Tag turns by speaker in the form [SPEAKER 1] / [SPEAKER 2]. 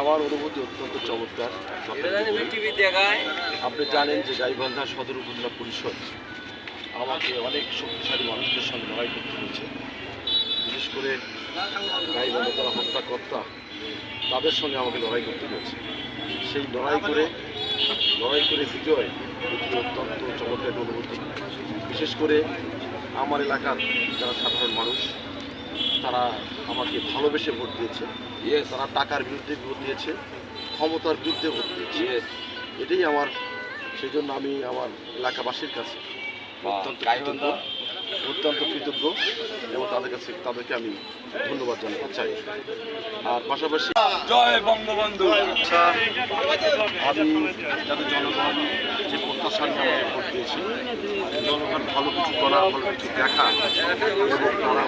[SPEAKER 1] আমার অনুভূতি অত্যন্ত চমৎকার। আপনি জানেন যে গাইবান্ধা সদর উপজেলা পরিষদ আমাকে অনেক শক্তিশালী মানুষদের সঙ্গে লড়াই করতে হয়েছে। বিশেষ করে গাইবান্ধা যারা হত্যাকর্তা তাদের সঙ্গে আমাকে লড়াই করতে হয়েছে। সেই লড়াই করে বিজয়, এটি অত্যন্ত চমৎকার একটা অনুভূতি। বিশেষ করে আমার এলাকার যারা সাধারণ মানুষ তারা আমাকে ভালোবেসে ভোট দিয়েছে। তারা টাকার বিরুদ্ধে ভোট দিয়েছে, ক্ষমতার বিরুদ্ধে ভোট দিয়েছে। এটাই আমার, সেই জন্য আমি আমার এলাকাবাসীর কাছে অত্যন্ত কৃতজ্ঞ এবং তাদেরকে আমি ধন্যবাদ জানাতে চাই। আর পাশাপাশি
[SPEAKER 2] জয় বঙ্গবন্ধু।
[SPEAKER 1] আমি যাদের জনগণ যে প্রত্যাশা নিয়ে আমাকে ভোট দিয়েছে, জনগণ ভালো কিছু করা, ভালো কিছু দেখা এবং তারা